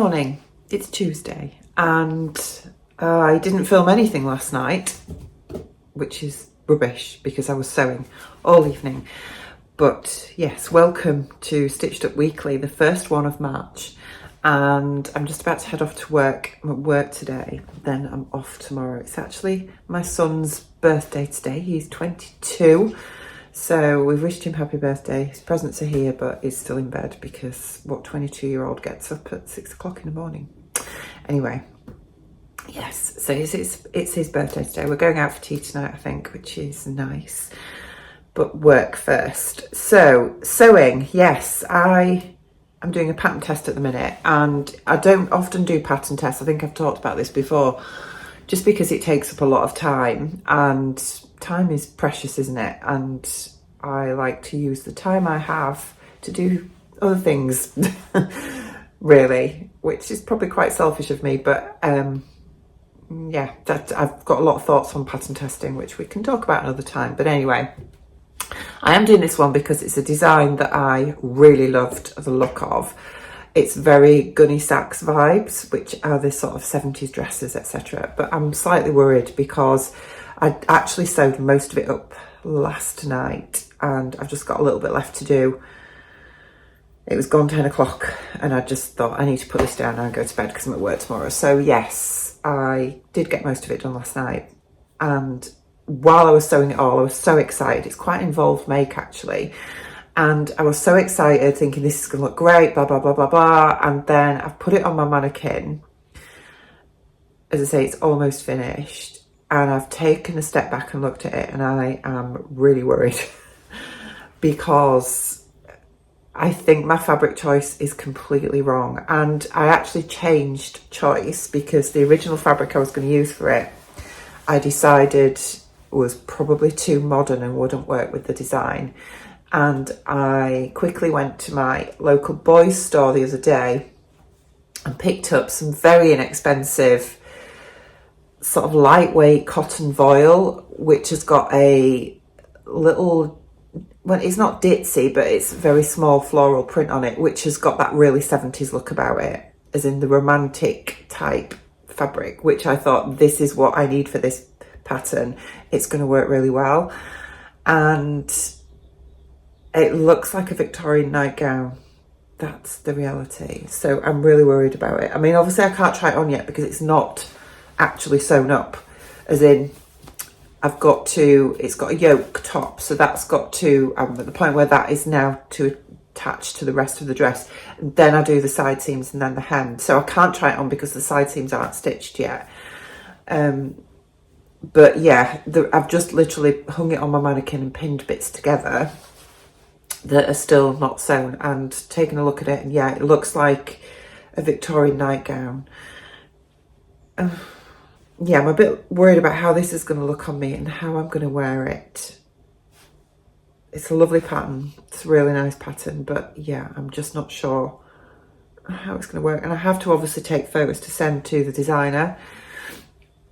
morning. It's Tuesday and I didn't film anything last night, which is rubbish because I was sewing all evening. But yes, welcome to Stitched Up Weekly, the first one of March. And I'm just about to head off to work. I'm at work today, then I'm off tomorrow. It's actually my son's birthday today. He's 22. So we've wished him happy birthday. His presents are here, but he's still in bed because what 22-year-old gets up at 6 o'clock in the morning? Anyway, yes, so it's his birthday today. We're going out for tea tonight, I think, which is nice. But work first. So sewing, yes, I'm doing a pattern test at the minute, and I don't often do pattern tests. I think I've talked about this before, just because it takes up a lot of time, and time is precious, isn't it? And I like to use the time I have to do other things, really, which is probably quite selfish of me, but yeah, that I've got a lot of thoughts on pattern testing, which we can talk about another time. But anyway, I am doing this one because it's a design that I really loved the look of. It's very Gunny Sacks vibes, which are this sort of 70s dresses, etc. But I'm slightly worried because I actually sewed most of it up last night and I've just got a little bit left to do. It was gone 10 o'clock and I just thought I need to put this down and go to bed because I'm at work tomorrow. So yes, I did get most of it done last night. And while I was sewing it all, I was so excited. It's quite an involved make actually. And I was so excited thinking this is gonna look great, blah, blah, blah, blah, blah. And then I've put it on my mannequin. As I say, it's almost finished. And I've taken a step back and looked at it and I am really worried because I think my fabric choice is completely wrong. And I actually changed choice because the original fabric I was going to use for it, I decided was probably too modern and wouldn't work with the design. And I quickly went to my local boys store the other day and picked up some very inexpensive sort of lightweight cotton voile, which has got a little, well, it's not ditzy, but it's a very small floral print on it, which has got that really 70s look about it, as in the romantic type fabric, which I thought this is what I need for this pattern. It's going to work really well. And it looks like a Victorian nightgown. That's the reality. So I'm really worried about it. I mean, obviously I can't try it on yet because it's not actually sewn up, as in it's got a yoke top, so that's got to at the point where that is now to attach to the rest of the dress, and then I do the side seams and then the hem. So I can't try it on because the side seams aren't stitched yet. But yeah, I've just literally hung it on my mannequin and pinned bits together that are still not sewn and taken a look at it, and yeah, it looks like a Victorian nightgown. Yeah, I'm a bit worried about how this is going to look on me and how I'm going to wear it. It's a lovely pattern. It's a really nice pattern, but yeah, I'm just not sure how it's going to work. And I have to obviously take photos to send to the designer,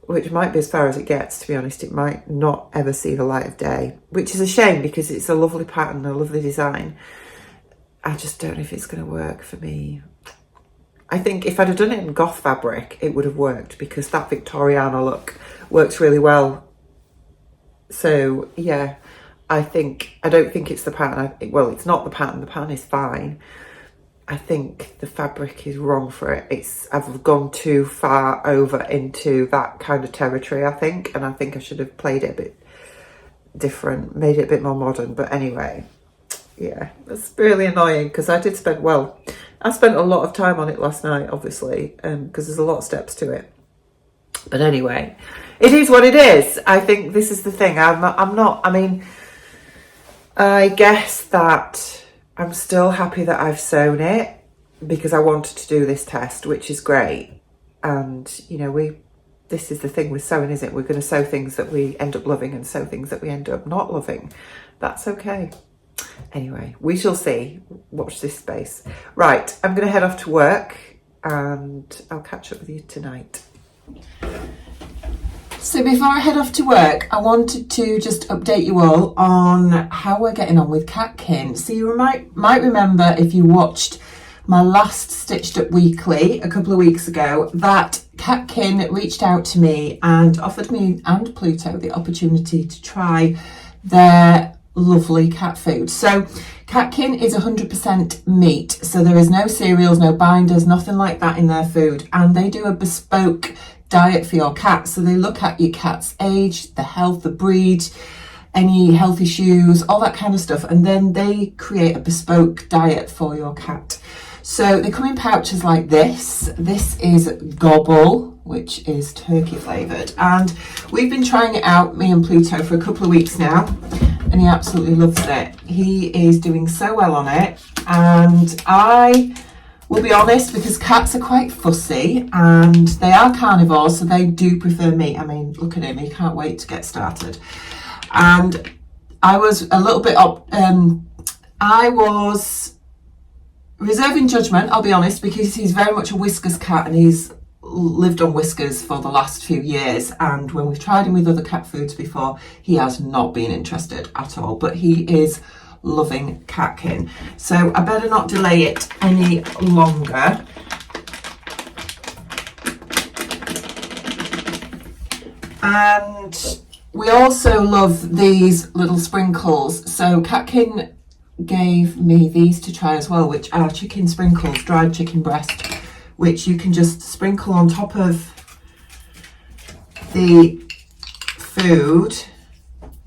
which might be as far as it gets, to be honest. It might not ever see the light of day, which is a shame because it's a lovely pattern, a lovely design. I just don't know if it's going to work for me. I think if I'd have done it in goth fabric, it would have worked because that Victoriana look works really well. So yeah, I don't think it's the pattern. Well, it's not the pattern. The pattern is fine. I think the fabric is wrong for it. I've gone too far over into that kind of territory, I think. And I think I should have played it a bit different, made it a bit more modern. But anyway, yeah, it's really annoying because I spent a lot of time on it last night, obviously, because there's a lot of steps to it. But anyway, it is what it is. I think this is the thing. I mean, I guess that I'm still happy that I've sewn it because I wanted to do this test, which is great. And, you know, this is the thing with sewing, isn't it? We're going to sew things that we end up loving and sew things that we end up not loving. That's okay. Anyway, we shall see. Watch this space. Right, I'm going to head off to work and I'll catch up with you tonight. So before I head off to work, I wanted to just update you all on how we're getting on with Catkin. So you might remember if you watched my last Stitched Up Weekly a couple of weeks ago, that Catkin reached out to me and offered me and Pluto the opportunity to try their lovely cat food. So Catkin is 100% meat, so there is no cereals, no binders, nothing like that in their food, and they do a bespoke diet for your cat. So they look at your cat's age, the health, the breed, any health issues, all that kind of stuff, and then they create a bespoke diet for your cat. So they come in pouches like this. This is Gobble, which is turkey flavoured, and we've been trying it out, me and Pluto, for a couple of weeks now, and he absolutely loves it. He is doing so well on it, and I will be honest, because cats are quite fussy and they are carnivores, so they do prefer meat. I mean, look at him, he can't wait to get started. And I was a little bit I was reserving judgment, I'll be honest, because he's very much a Whiskers cat and he's lived on Whiskers for the last few years, and when we've tried him with other cat foods before, he has not been interested at all, but he is loving Catkin. So I better not delay it any longer. And we also love these little sprinkles. So Catkin gave me these to try as well, which are chicken sprinkles, dried chicken breast, which you can just sprinkle on top of the food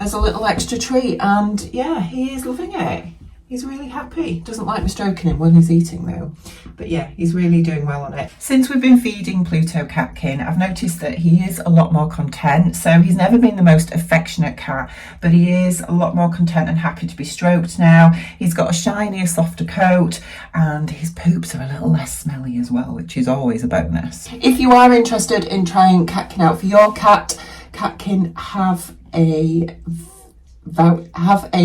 as a little extra treat. And yeah, he is loving it. He's really happy. Doesn't like me stroking him when he's eating though. But yeah, he's really doing well on it. Since we've been feeding Pluto Catkin, I've noticed that he is a lot more content. So he's never been the most affectionate cat, but he is a lot more content and happy to be stroked now. He's got a shinier, softer coat, and his poops are a little less smelly as well, which is always a bonus. If you are interested in trying Catkin out for your cat, Catkin have a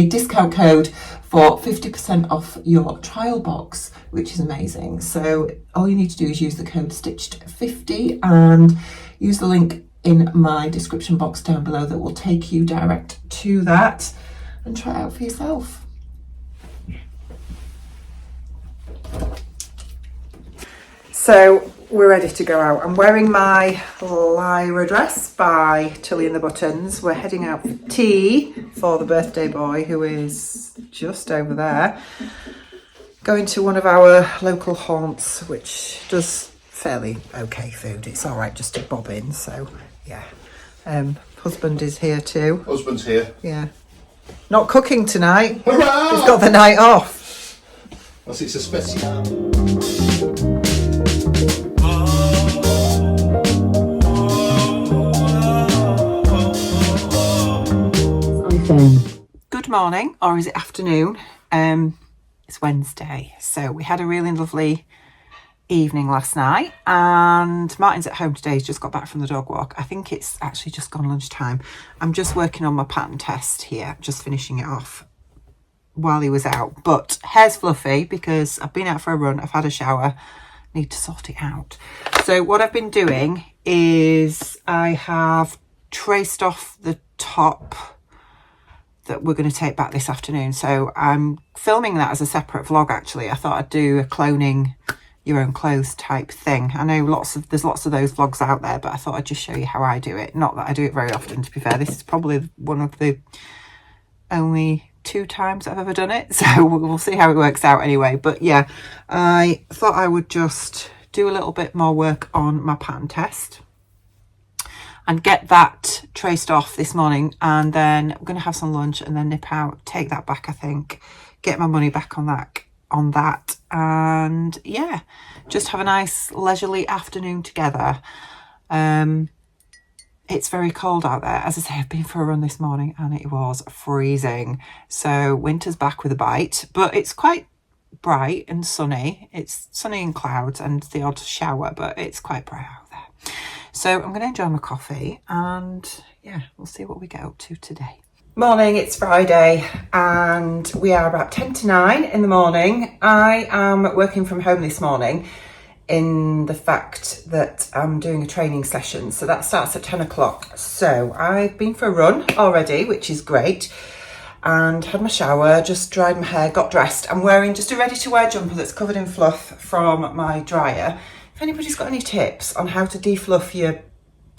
discount code for 50% off your trial box, which is amazing. So all you need to do is use the code Stitched50 and use the link in my description box down below that will take you direct to that, and try it out for yourself. So we're ready to go out. I'm wearing my Lyra dress by Tilly and the Buttons. We're heading out for tea for the birthday boy, who is just over there. Going to one of our local haunts, which does fairly okay food. It's all right just to bob in, so yeah. Husband is here too. Husband's here. Yeah. Not cooking tonight. Hurrah! He's got the night off. That's it's a special. Good morning, or is it afternoon? It's Wednesday, so we had a really lovely evening last night, and Martin's at home today. He's just got back from the dog walk. I think it's actually just gone lunchtime. I'm just working on my pattern test here, just finishing it off while he was out. But hair's fluffy because I've been out for a run, I've had a shower, need to sort it out. So what I've been doing is I have traced off the top that we're going to take back this afternoon. So I'm filming that as a separate vlog actually. I thought I'd do a cloning your own clothes type thing. I know there's lots of those vlogs out there, but I thought I'd just show you how I do it. Not that I do it very often, to be fair. This is probably one of the only 2 times I've ever done it, so we'll see how it works out anyway. But yeah, I thought I would just do a little bit more work on my pattern test and get that traced off this morning, and then I'm going to have some lunch and then nip out, take that back, I think, get my money back on that, and yeah, just have a nice leisurely afternoon together. It's very cold out there. As I say, I've been for a run this morning and it was freezing, so winter's back with a bite, but it's quite bright and sunny. It's sunny and clouds and the odd shower, but it's quite bright out there. So I'm going to enjoy my coffee, and yeah, we'll see what we get up to today. Morning, it's Friday and we are about 10 to 9 in the morning. I am working from home this morning, in the fact that I'm doing a training session, so that starts at 10 o'clock. So I've been for a run already, which is great. and had my shower, just dried my hair, got dressed. I'm wearing just a ready to wear jumper that's covered in fluff from my dryer. If anybody's got any tips on how to defluff your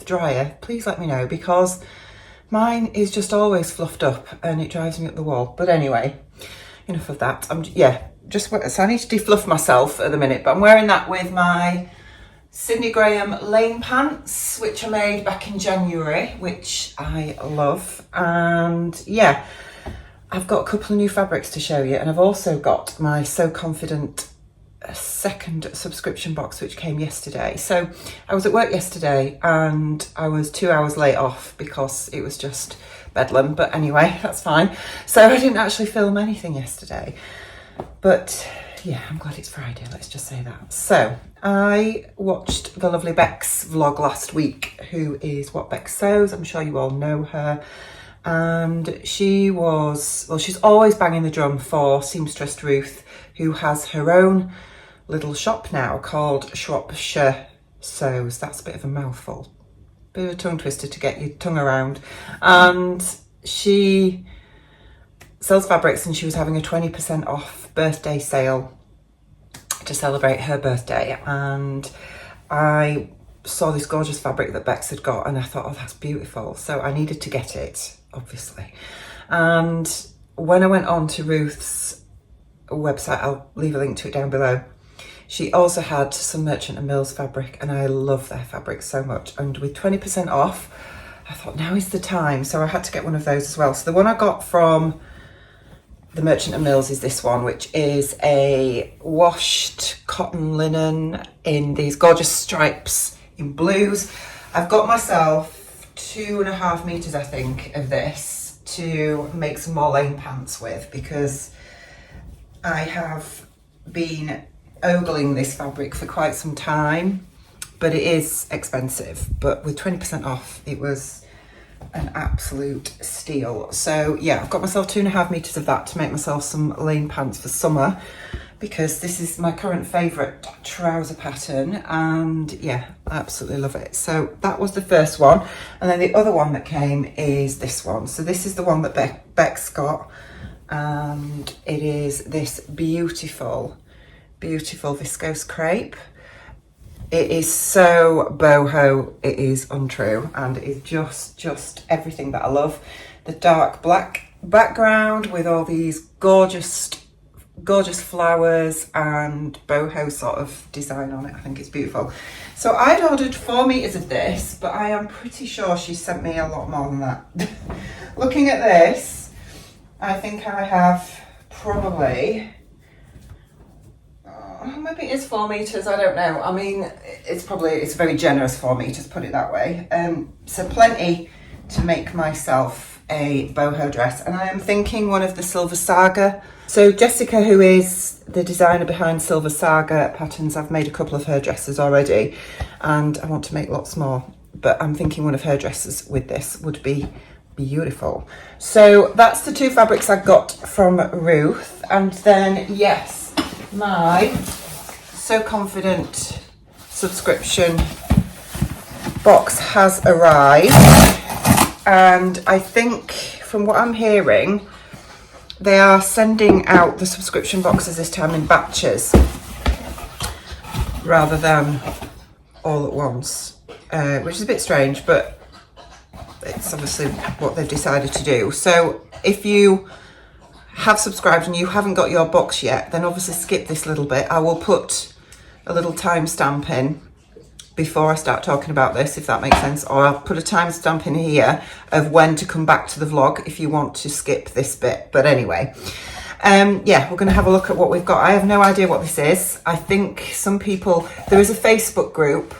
dryer, please let me know, because mine is just always fluffed up and it drives me up the wall. But anyway, enough of that. So I need to defluff myself at the minute, but I'm wearing that with my Sydney Graham lane pants, which I made back in January, which I love. And yeah, I've got a couple of new fabrics to show you, and I've also got my So Confident second subscription box, which came yesterday. So I was at work yesterday and I was 2 hours late off because it was just bedlam, but anyway, that's fine. So I didn't actually film anything yesterday, but yeah, I'm glad it's Friday, let's just say that. So I watched the lovely Bex vlog last week, who is What Bex Sews. I'm sure you all know her. And she's always banging the drum for seamstress Ruth, who has her own little shop now called Shropshire Sews. That's a bit of a mouthful, bit of a tongue twister to get your tongue around. And she sells fabrics, and she was having a 20% off birthday sale to celebrate her birthday. And I saw this gorgeous fabric that Bex had got, and I thought, oh, that's beautiful. So I needed to get it, obviously. And when I went on to Ruth's website, I'll leave a link to it down below, she also had some Merchant and Mills fabric, and I love their fabric so much. And with 20% off, I thought now is the time. So I had to get one of those as well. So the one I got from the Merchant and Mills is this one, which is a washed cotton linen in these gorgeous stripes in blues. I've got myself 2.5 meters, I think, of this to make some more lane pants with, because I have been ogling this fabric for quite some time, but it is expensive. But with 20% off, it was an absolute steal. So yeah, I've got myself 2.5 meters of that to make myself some lane pants for summer, because this is my current favorite trouser pattern, and yeah, I absolutely love it. So that was the first one, and then the other one that came is this one. So this is the one that Bex got, and it is this beautiful viscose crepe. It is so boho, it is untrue, and it is just everything that I love. The dark black background with all these gorgeous flowers and boho sort of design on it. I think it's beautiful. So I'd ordered 4 meters of this, but I am pretty sure she sent me a lot more than that. Looking at this, I think I have probably, maybe it is 4 meters, I don't know. I mean, it's a very generous 4 meters, put it that way. So plenty to make myself a boho dress, and I am thinking one of the Silver Saga. So Jessica, who is the designer behind Silver Saga patterns, I've made a couple of her dresses already, and I want to make lots more, but I'm thinking one of her dresses with this would be beautiful. So that's the two fabrics I got from Ruth. And then yes, my So Confident subscription box has arrived, and I think from what I'm hearing, they are sending out the subscription boxes this time in batches rather than all at once, which is a bit strange, but it's obviously what they've decided to do. So if you have subscribed and you haven't got your box yet, then obviously skip this little bit. I will put a little timestamp in before I start talking about this, if that makes sense, or I'll put a timestamp in here of when to come back to the vlog if you want to skip this bit. But anyway, yeah, we're going to have a look at what we've got. I have no idea what this is. I think some people, there is a Facebook group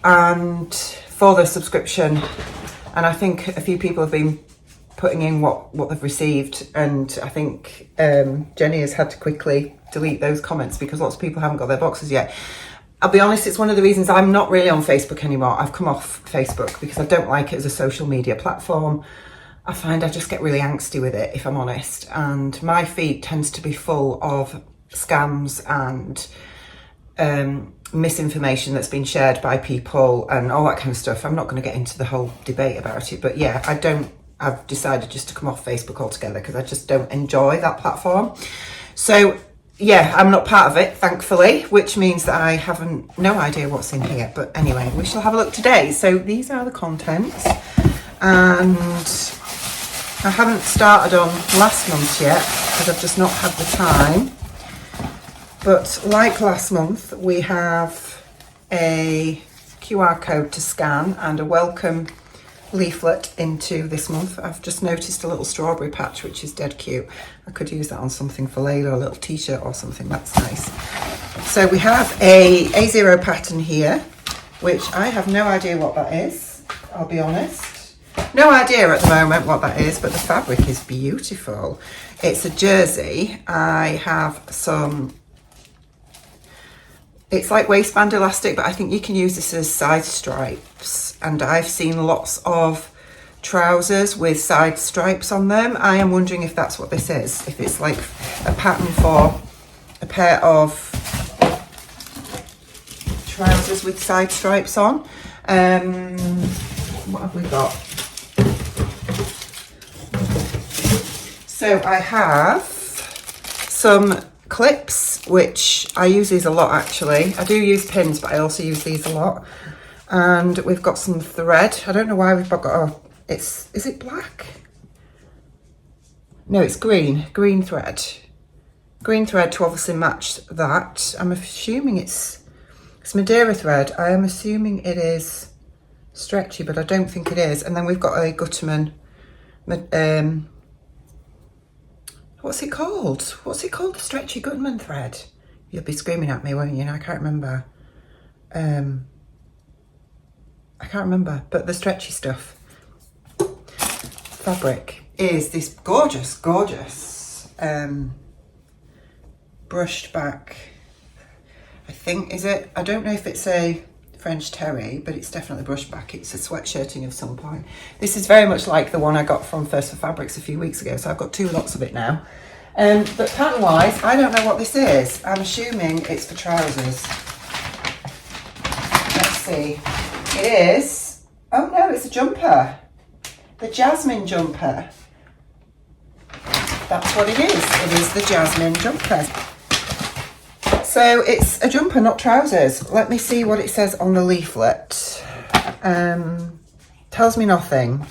and for the subscription, and I think a few people have been putting in what they've received, and I think Jenny has had to quickly delete those comments because lots of people haven't got their boxes yet. I'll be honest, it's one of the reasons I'm not really on Facebook anymore. I've come off Facebook because I don't like it as a social media platform. I find I just get really angsty with it, if I'm honest, and my feed tends to be full of scams and misinformation that's been shared by people and all that kind of stuff. I'm not going to get into the whole debate about it, but yeah, I don't I've decided just to come off Facebook altogether because I just don't enjoy that platform. So yeah, I'm not part of it, thankfully, which means that I haven't no idea what's in here. But anyway, we shall have a look today. So these are the contents, and I haven't started on last month yet because I've just not had the time. But like last month, we have a QR code to scan and a welcome leaflet into this month. I've just noticed a little strawberry patch, which is dead cute. I could use that on something for Layla, a little t-shirt or something. That's nice. So we have a A0 pattern here, which I have no idea what that is, I'll be honest. No idea at the moment what that is, but the fabric is beautiful. It's a jersey. I have some, it's like waistband elastic, but I think you can use this as side stripes. And I've seen lots of trousers with side stripes on them. I am wondering if that's what this is. If it's like a pattern for a pair of trousers with side stripes on. What have we got? So I have some clips, which I use these a lot actually. I do use pins, but I also use these a lot. And we've got some thread. I don't know why we've got is it black? No, it's green thread. Green thread to obviously match that. I'm assuming it's Madeira thread. I am assuming it is stretchy, but I don't think it is. And then we've got a Gutterman, what's it called? What's it called? The stretchy Gutterman thread. You'll be screaming at me, won't you? I can't remember. I can't remember, but the stretchy stuff. Fabric is this gorgeous brushed back, I think, is it? I don't know if it's a French terry, but it's definitely brushed back. It's a sweatshirting of some point. This is very much like the one I got from First for Fabrics a few weeks ago, so I've got 2 lots of it now. But pattern wise, I don't know what this is. I'm assuming it's for trousers. Let's see. It is, oh no, it's a jumper. The Jasmine jumper. That's what it is. It is the Jasmine jumper. So it's a jumper, not trousers. Let me see what it says on the leaflet. Tells me nothing.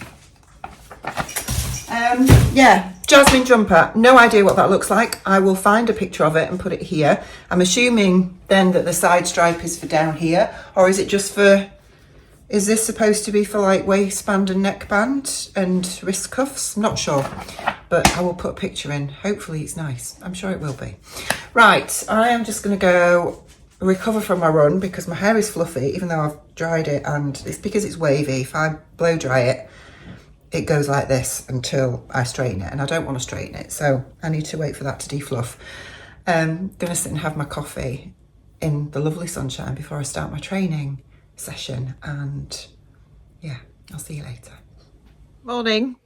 Yeah, Jasmine jumper. No idea what that looks like. I will find a picture of it and put it here. I'm assuming then that the side stripe is for down here, or is it just for, is this supposed to be for like waistband and neckband and wrist cuffs? I'm not sure, but I will put a picture in. Hopefully it's nice. I'm sure it will be. Right, I am just going to go recover from my run because my hair is fluffy, even though I've dried it, and it's because it's wavy. If I blow dry it, it goes like this until I straighten it, and I don't want to straighten it, so I need to wait for that to defluff. I'm going to sit and have my coffee in the lovely sunshine before I start my training session, and yeah, I'll see you later. Morning.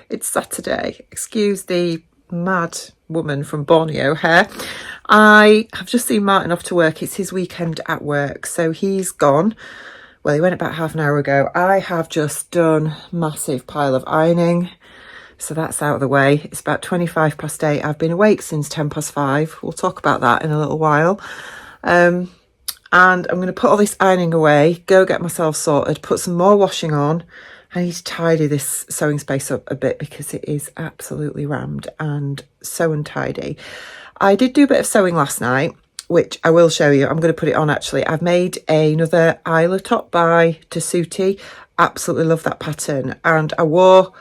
It's Saturday. Excuse the mad woman from Borneo hair. I have just seen Martin off to work. It's his weekend at work, so he's gone. Well, he went about half an hour ago. I have just done massive pile of ironing, so that's out of the way. It's about 8:25. I've been awake since 5:10. We'll talk about that in a little while. And I'm going to put all this ironing away, go get myself sorted, put some more washing on. I need to tidy this sewing space up a bit because it is absolutely rammed and so untidy. I did do a bit of sewing last night, which I will show you. I'm going to put it on actually. I've made another Isla top by Tessuti. Absolutely love that pattern. And I wore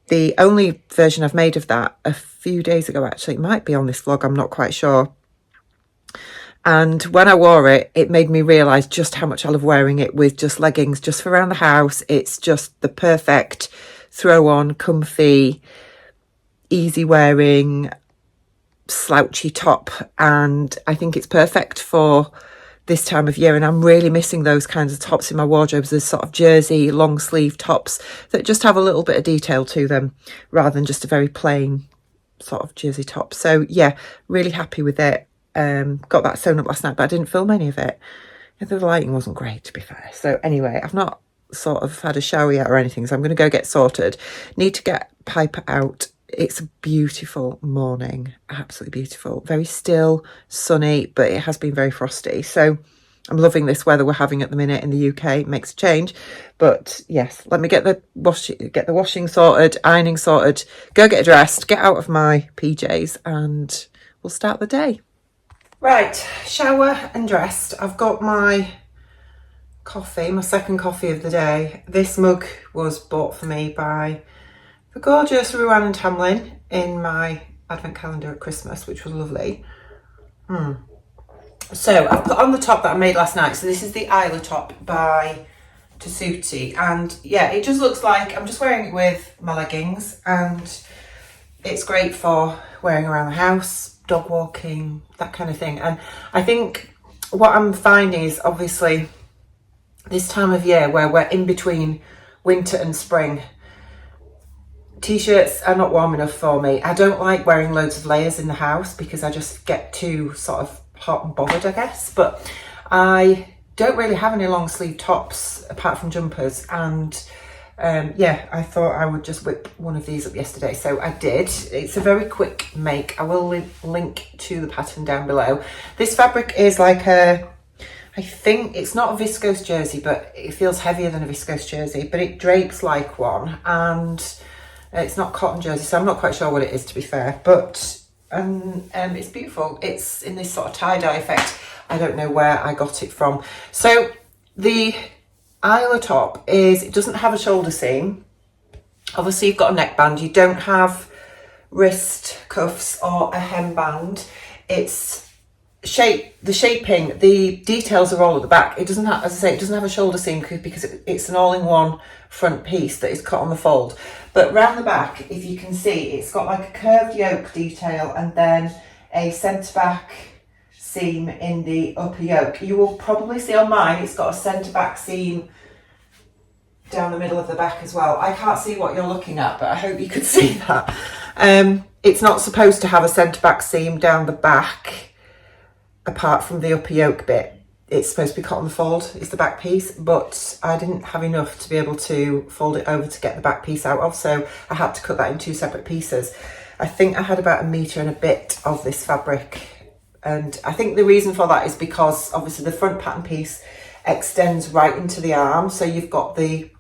the only version I've made of that a few days ago actually. It might be on this vlog, I'm not quite sure. And when I wore it, it made me realise just how much I love wearing it with just leggings, just for around the house. It's just the perfect throw on, comfy, easy wearing, slouchy top. And I think it's perfect for this time of year. And I'm really missing those kinds of tops in my wardrobes, the sort of jersey, long sleeve tops that just have a little bit of detail to them rather than just a very plain sort of jersey top. So yeah, really happy with it. Got that sewn up last night, but I didn't film any of it. The lighting wasn't great, to be fair. So anyway, I've not sort of had a shower yet or anything, so I'm going to go get sorted. Need to get Piper out. It's a beautiful morning, absolutely beautiful, very still, sunny, but it has been very frosty, so I'm loving this weather we're having at the minute in the UK. It makes a change, but yes, let me get the washing sorted, ironing sorted, go get dressed, get out of my PJs, and we'll start the day. Right, shower and dressed. I've got my coffee, my second coffee of the day. This mug was bought for me by the gorgeous Ruan and Tamlin in my advent calendar at Christmas, which was lovely. So I've put on the top that I made last night. So this is the Isla top by Tessuti, and yeah, it just looks like I'm just wearing it with my leggings, and it's great for wearing around the house, dog walking, that kind of thing. And I think what I'm finding is obviously this time of year where we're in between winter and spring, t-shirts are not warm enough for me. I don't like wearing loads of layers in the house because I just get too sort of hot and bothered, I guess. But I don't really have any long sleeve tops apart from jumpers, and yeah, I thought I would just whip one of these up yesterday, so I did. It's a very quick make. I will link to the pattern down below. This fabric is like I think it's not a viscose jersey, but it feels heavier than a viscose jersey, but it drapes like one, and it's not cotton jersey, so I'm not quite sure what it is, to be fair, but it's beautiful. It's in this sort of tie-dye effect. I don't know where I got it from. So the Isla top it doesn't have a shoulder seam. Obviously you've got a neckband. You don't have wrist cuffs or a hemband. It's the shaping, the details are all at the back. It doesn't have, as I say, it doesn't have a shoulder seam because it's an all-in-one front piece that is cut on the fold. But round the back, if you can see, it's got like a curved yoke detail and then a centre back seam in the upper yoke. You will probably see on mine, it's got a centre back seam down the middle of the back as well. I can't see what you're looking at, but I hope you could see that. It's not supposed to have a centre back seam down the back apart from the upper yoke bit. It's supposed to be cut on the fold, it's the back piece, but I didn't have enough to be able to fold it over to get the back piece out of, so I had to cut that in two separate pieces. I think I had about 1 metre and a bit of this fabric, and I think the reason for that is because obviously the front pattern piece extends right into the arm, so you've got the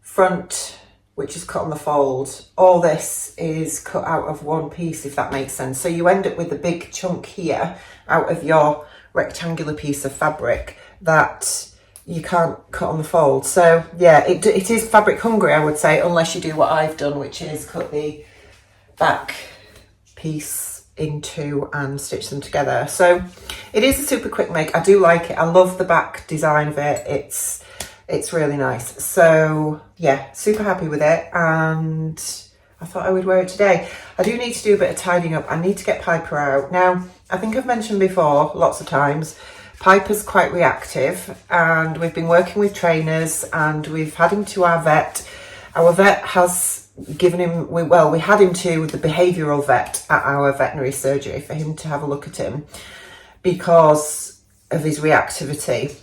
front which is cut on the fold. All this is cut out of one piece, if that makes sense, so you end up with a big chunk here out of your rectangular piece of fabric that you can't cut on the fold. So yeah, it is fabric hungry, I would say, unless you do what I've done, which is cut the back piece in two and stitch them together. So it is a super quick make. I do like it. I love the back design of it. It's really nice. So yeah, super happy with it, and I thought I would wear it today. I do need to do a bit of tidying up. I need to get Piper out. Now, I think I've mentioned before lots of times, Piper's quite reactive, and we've been working with trainers and we've had him to our vet. Our vet has given him, we had him to the behavioural vet at our veterinary surgery for him to have a look at him because of his reactivity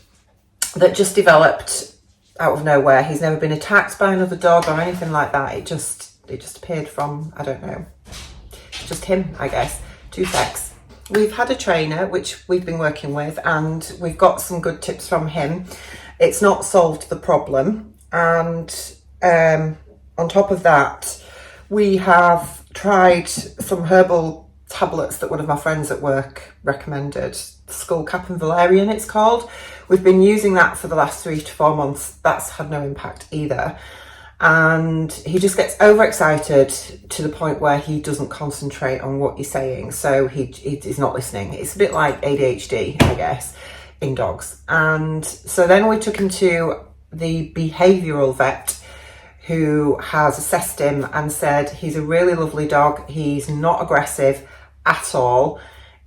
that just developed out of nowhere. He's never been attacked by another dog or anything like that. It just appeared from, I don't know, just him, I guess. Two secs. We've had a trainer which we've been working with, and we've got some good tips from him. It's not solved the problem, and on top of that, we have tried some herbal tablets that one of my friends at work recommended. Skull Cap and Valerian, it's called. We've been using that for the last 3 to 4 months. That's had no impact either. And he just gets overexcited to the point where he doesn't concentrate on what you're saying. So he's not listening. It's a bit like ADHD, I guess, in dogs. And so then we took him to the behavioural vet, who has assessed him and said he's a really lovely dog. He's not aggressive at all.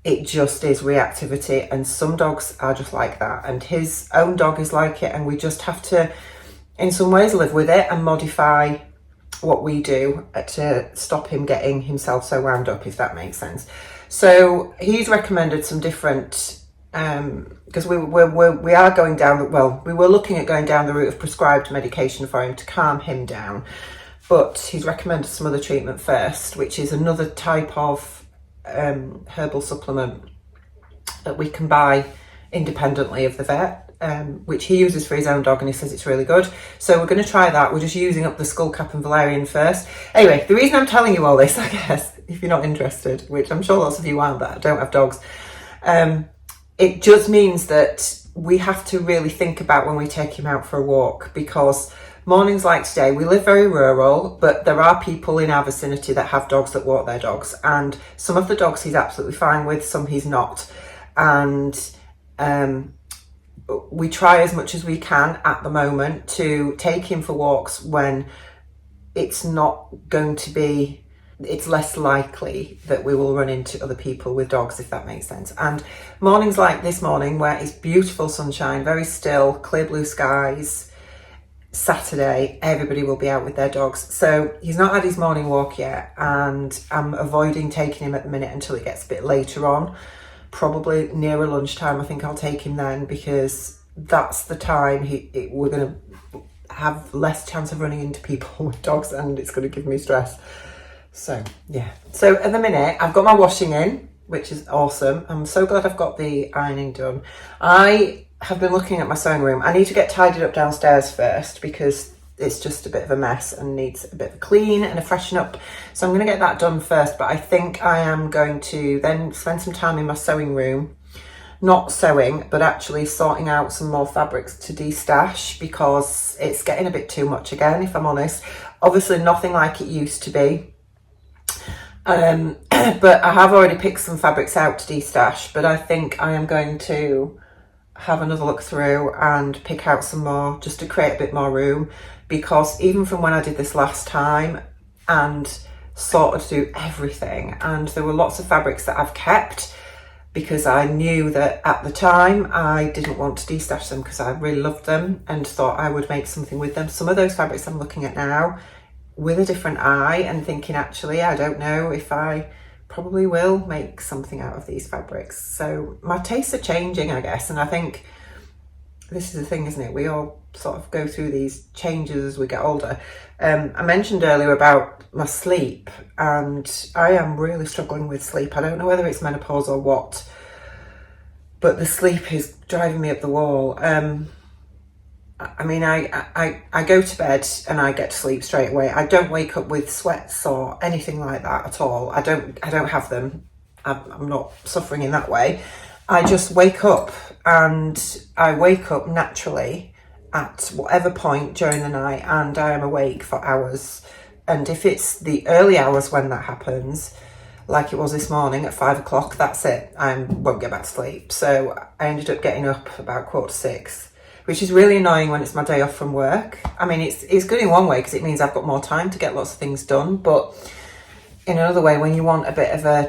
It just is reactivity, and some dogs are just like that. And his own dog is like it, and we just have to, in some ways, live with it and modify what we do to stop him getting himself so wound up, if that makes sense. So he's recommended some different because we are going down, well, we were looking at going down the route of prescribed medication for him to calm him down, but he's recommended some other treatment first, which is another type of herbal supplement that we can buy independently of the vet, which he uses for his own dog, and he says it's really good. So we're going to try that. We're just using up the skullcap and valerian first. Anyway, the reason I'm telling you all this, I guess, if you're not interested, which I'm sure lots of you aren't, that don't have dogs, it just means that we have to really think about when we take him out for a walk, because mornings like today, we live very rural, but there are people in our vicinity that have dogs that walk their dogs, and some of the dogs he's absolutely fine with, some he's not. And we try as much as we can at the moment to take him for walks when it's not going to be, it's less likely that we will run into other people with dogs, if that makes sense. And mornings like this morning, where it's beautiful sunshine, very still, clear blue skies, Saturday, everybody will be out with their dogs. So he's not had his morning walk yet, and I'm avoiding taking him at the minute until it gets a bit later on. Probably nearer lunchtime, I think I'll take him then, because that's the time we're going to have less chance of running into people with dogs, and it's going to give me stress. So yeah, so at the minute I've got my washing in, which is awesome. I'm so glad I've got the ironing done. I have been looking at my sewing room. I need to get tidied up downstairs first, because it's just a bit of a mess and needs a bit of a clean and a freshen up. So I'm going to get that done first, but I think I am going to then spend some time in my sewing room, not sewing, but actually sorting out some more fabrics to destash, because it's getting a bit too much again, if I'm honest. Obviously nothing like it used to be. But I have already picked some fabrics out to destash, but I think I am going to have another look through and pick out some more just to create a bit more room, because even from when I did this last time and sorted through everything, and there were lots of fabrics that I've kept because I knew that at the time I didn't want to destash them because I really loved them and thought I would make something with them. Some of those fabrics I'm looking at now with a different eye and thinking, actually, I don't know if I probably will make something out of these fabrics. So my tastes are changing, I guess, and I think this is the thing, isn't it? We all sort of go through these changes as we get older. I mentioned earlier about my sleep, and I am really struggling with sleep. I don't know whether it's menopause or what, but the sleep is driving me up the wall. I mean, I go to bed and I get to sleep straight away. I don't wake up with sweats or anything like that at all. I don't have them. I'm not suffering in that way. I just wake up, and I wake up naturally at whatever point during the night, and I am awake for hours. And if it's the early hours when that happens, like it was this morning at 5 o'clock, that's it. I won't get back to sleep. So I ended up getting up about 5:45, which is really annoying when it's my day off from work. I mean, it's good in one way because it means I've got more time to get lots of things done, but in another way, when you want a bit of a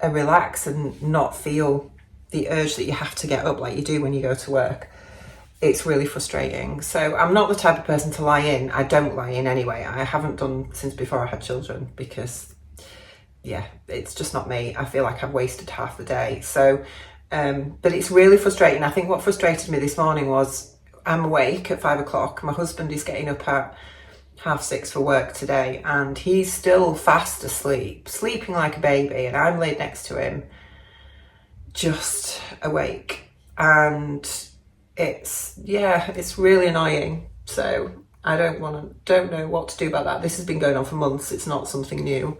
relax and not feel the urge that you have to get up like you do when you go to work, it's really frustrating. So I'm not the type of person to lie in. I don't lie in anyway. I haven't done since before I had children, because yeah, it's just not me. I feel like I've wasted half the day. So but it's really frustrating. I think what frustrated me this morning was I'm awake at 5 o'clock. My husband is getting up at 6:30 for work today, and he's still fast asleep, sleeping like a baby, and I'm laid next to him, just awake. And it's really annoying. So I don't know what to do about that. This has been going on for months. It's not something new.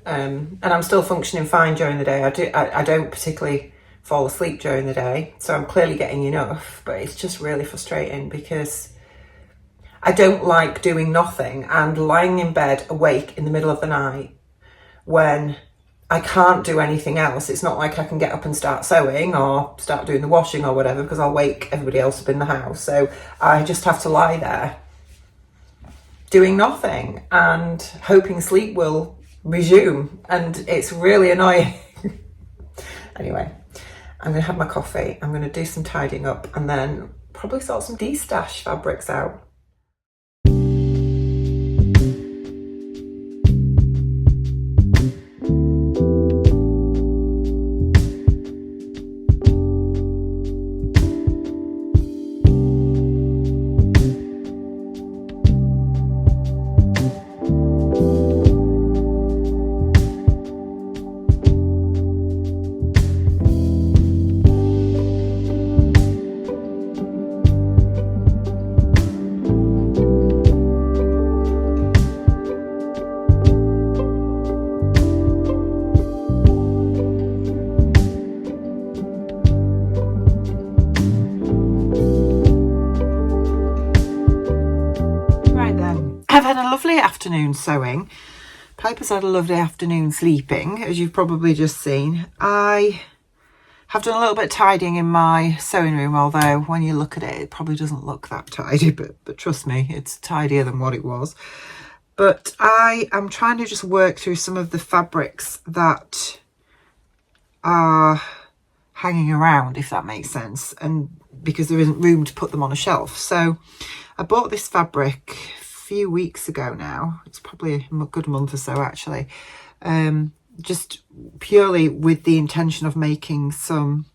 And I'm still functioning fine during the day. I don't particularly fall asleep during the day, so I'm clearly getting enough, but it's just really frustrating because I don't like doing nothing and lying in bed awake in the middle of the night when I can't do anything else. It's not like I can get up and start sewing or start doing the washing or whatever, because I'll wake everybody else up in the house. So I just have to lie there doing nothing and hoping sleep will resume, and it's really annoying. Anyway, I'm going to have my coffee, I'm going to do some tidying up, and then probably sort some destash fabrics out. I've had a lovely afternoon sewing. Piper's had a lovely afternoon sleeping, as you've probably just seen. I have done a little bit of tidying in my sewing room, although when you look at it, it probably doesn't look that tidy, but trust me, it's tidier than what it was. But I am trying to just work through some of the fabrics that are hanging around, if that makes sense, and because there isn't room to put them on a shelf. So I bought this fabric few weeks ago now. It's probably a good month or so actually, just purely with the intention of making some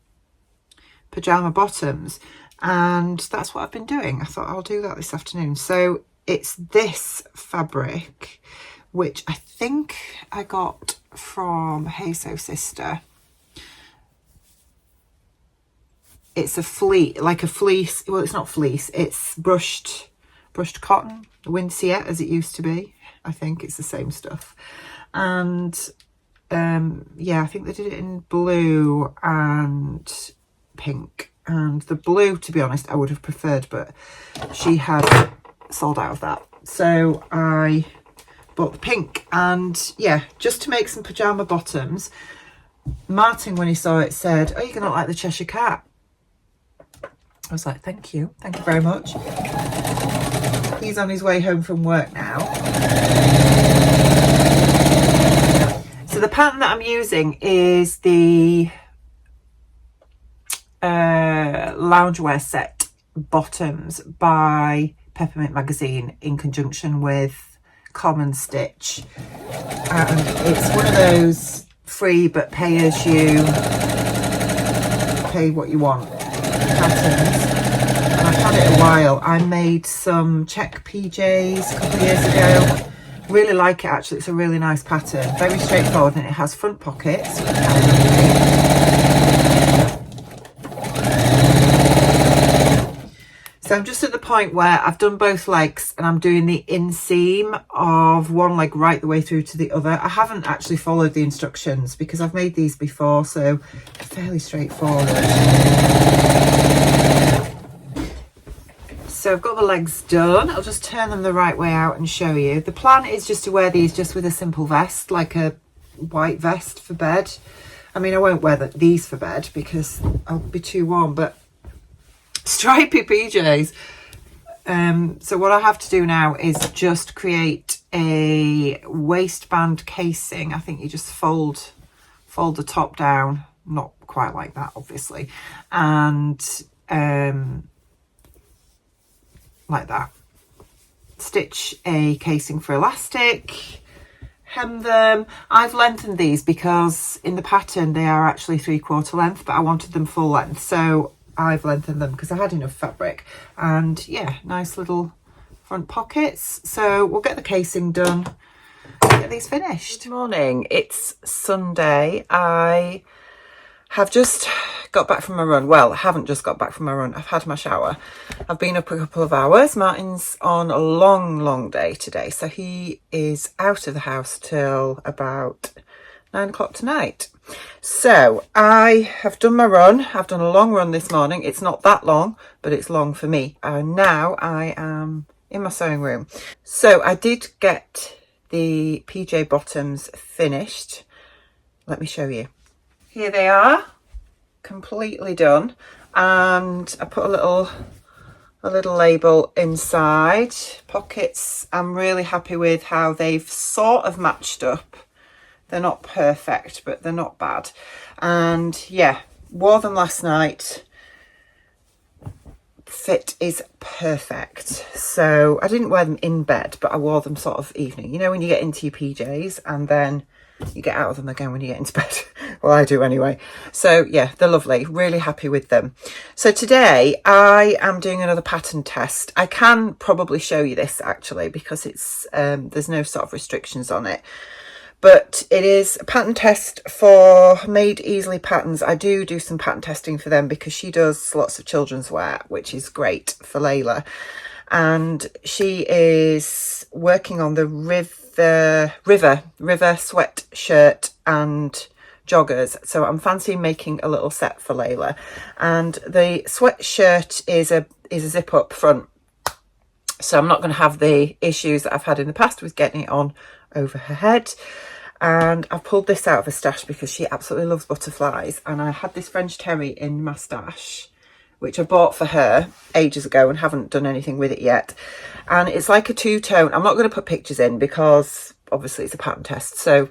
pajama bottoms, and that's what I've been doing. I thought I'll do that this afternoon. So it's this fabric, which I think I got from Hey Sew Sister. It's a fleece, like a fleece. Well, it's not fleece, it's brushed cotton, Wincea as it used to be. I think it's the same stuff. And yeah, I think they did it in blue and pink. And the blue, to be honest, I would have preferred, but she had sold out of that. So I bought the pink, and yeah, just to make some pajama bottoms. Martin, when he saw it, said, "Oh, you're gonna look like the Cheshire Cat." I was like, thank you very much. He's on his way home from work now. So the pattern that I'm using is the loungewear set bottoms by Peppermint Magazine in conjunction with Common Stitch. And it's one of those free but pay as you pay what you want patterns. And I've had it a while. I made some check PJs a couple of years ago. Really like it actually. It's a really nice pattern. Very straightforward, and it has front pockets. So I'm just at the point where I've done both legs and I'm doing the inseam of one leg right the way through to the other. I haven't actually followed the instructions because I've made these before, so fairly straightforward. So I've got the legs done. I'll just turn them the right way out and show you. The plan is just to wear these just with a simple vest, like a white vest for bed. I mean, I won't wear these for bed because I'll be too warm, but stripy PJs. So what I have to do now is just create a waistband casing. I think you just fold the top down, not quite like that obviously, and like that. Stitch a casing for elastic, hem them. I've lengthened these because in the pattern they are actually 3/4 length, but I wanted them full length, so I've lengthened them because I had enough fabric. And yeah, nice little front pockets. So we'll get the casing done, get these finished. Good morning, it's Sunday. I have just got back from a run. Well, I haven't just got back from a run. I've had my shower. I've been up a couple of hours. Martin's on a long day today, so he is out of the house till about 9 o'clock tonight. So I have done my run. I've done a long run this morning. It's not that long, but it's long for me. And now I am in my sewing room. So I did get the PJ bottoms finished. Let me show you. Here they are, completely done. And I put a little label inside. Pockets, I'm really happy with how they've sort of matched up. They're not perfect, but they're not bad. And yeah, wore them last night. Fit is perfect. So I didn't wear them in bed, but I wore them sort of evening. You know, when you get into your PJs and then you get out of them again when you get into bed. Well, I do anyway. So yeah, they're lovely. Really happy with them. So today I am doing another pattern test. I can probably show you this actually because it's there's no sort of restrictions on it. But it is a pattern test for Made Easily Patterns. I do some pattern testing for them because she does lots of children's wear, which is great for Layla. And she is working on the River sweat shirt and joggers. So I'm fancying making a little set for Layla. And the sweatshirt is a zip up front. So I'm not going to have the issues that I've had in the past with getting it on over her head. And I've pulled this out of a stash because she absolutely loves butterflies. And I had this French terry in my stash, which I bought for her ages ago and haven't done anything with it yet. And it's like a two-tone. I'm not going to put pictures in because obviously it's a pattern test. So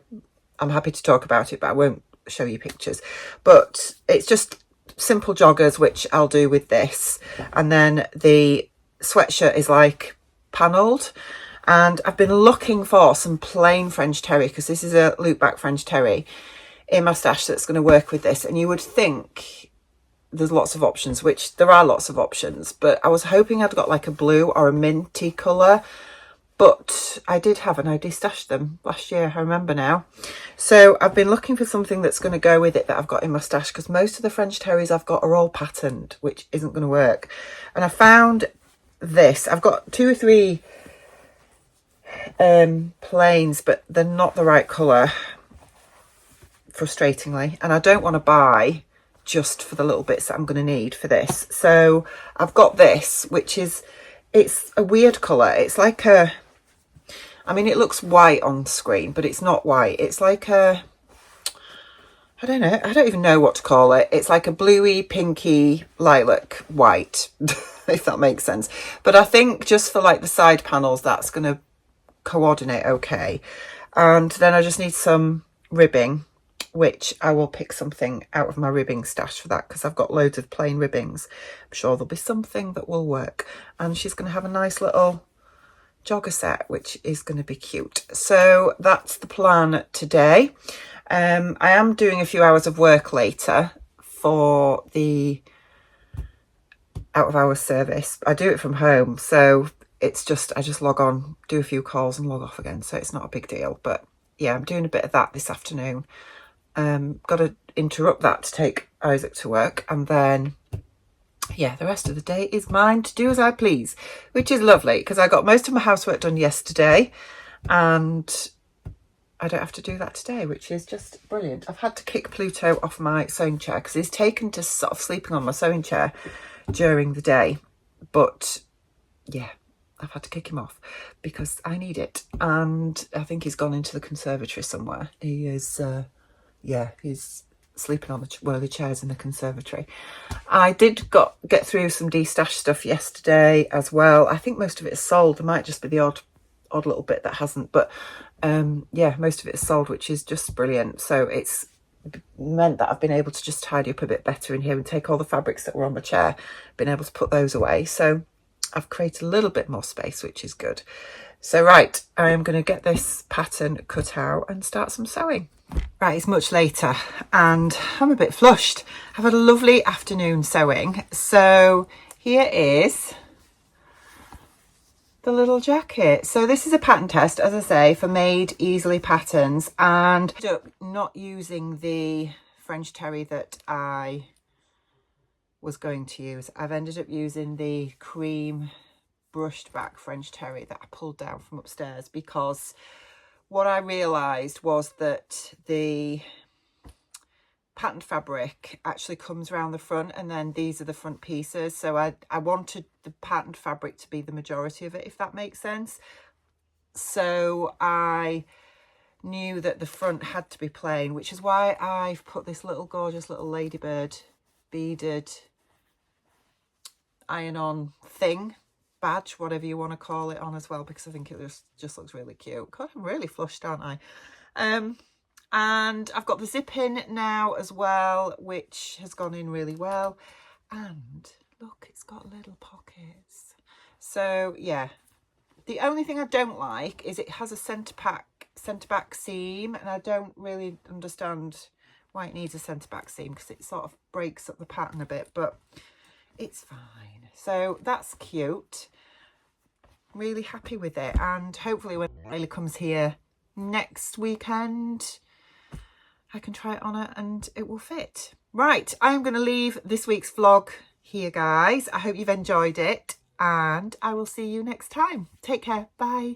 I'm happy to talk about it, but I won't show you pictures. But it's just simple joggers, which I'll do with this. And then the sweatshirt is like panelled. And I've been looking for some plain French terry because this is a loop back French terry in my stash that's going to work with this. And you would think there's lots of options, which there are lots of options, but I was hoping I'd got like a blue or a minty colour, but I did have, and I destashed them last year, I remember now. So I've been looking for something that's going to go with it that I've got in my stash, because most of the French terries I've got are all patterned, which isn't going to work. And I found this. I've got 2 or 3 plains, but they're not the right colour, frustratingly, and I don't want to buy just for the little bits that I'm going to need for this. So I've got this, which is, it's a weird colour. It's like a, I mean, it looks white on screen, but it's not white. It's like a, I don't know, I don't even know what to call it. It's like a bluey, pinky, lilac white, if that makes sense. But I think just for like the side panels, that's going to coordinate okay. And then I just need some ribbing, which I will pick something out of my ribbing stash for that, because I've got loads of plain ribbings. I'm sure there'll be something that will work. And she's going to have a nice little jogger set, which is going to be cute. So that's the plan today. I am doing a few hours of work later for the out of hours service. I do it from home, so it's just, I just log on, do a few calls and log off again, so it's not a big deal. But yeah, I'm doing a bit of that this afternoon. Got to interrupt that to take Isaac to work, and then yeah, the rest of the day is mine to do as I please, which is lovely because I got most of my housework done yesterday and I don't have to do that today, which is just brilliant. I've had to kick Pluto off my sewing chair because he's taken to sort of sleeping on my sewing chair during the day, but yeah, I've had to kick him off because I need it. And I think he's gone into the conservatory somewhere. He is yeah, he's sleeping on one of the chairs in the conservatory. I did get through some Destash stuff yesterday as well. I think most of it is sold. There might just be the odd little bit that hasn't, but yeah, most of it is sold, which is just brilliant. So it's meant that I've been able to just tidy up a bit better in here and take all the fabrics that were on my chair, been able to put those away. So I've created a little bit more space, which is good. So right, I am going to get this pattern cut out and start some sewing. Right, it's much later and I'm a bit flushed. I've had a lovely afternoon sewing. So here is the little jacket. So this is a pattern test, as I say, for Made Easily patterns, and not using the French terry that I was going to use. I've ended up using the cream brushed back French terry that I pulled down from upstairs, because what I realised was that the patterned fabric actually comes around the front, and then these are the front pieces. So I wanted the patterned fabric to be the majority of it, if that makes sense. So I knew that the front had to be plain, which is why I've put this little gorgeous little ladybird beaded iron-on thing, badge, whatever you want to call it, on as well, because I think it just looks really cute. God, I'm really flushed, aren't I? And I've got the zip in now as well, which has gone in really well. And look, it's got little pockets. So yeah, the only thing I don't like is it has a centre back seam, and I don't really understand why it needs a centre back seam, because it sort of breaks up the pattern a bit, but it's fine. So that's cute. Really happy with it, and hopefully when Layla comes here next weekend I can try it on her and it will fit. Right, I'm going to leave this week's vlog here, guys. I hope you've enjoyed it, and I will see you next time. Take care. Bye.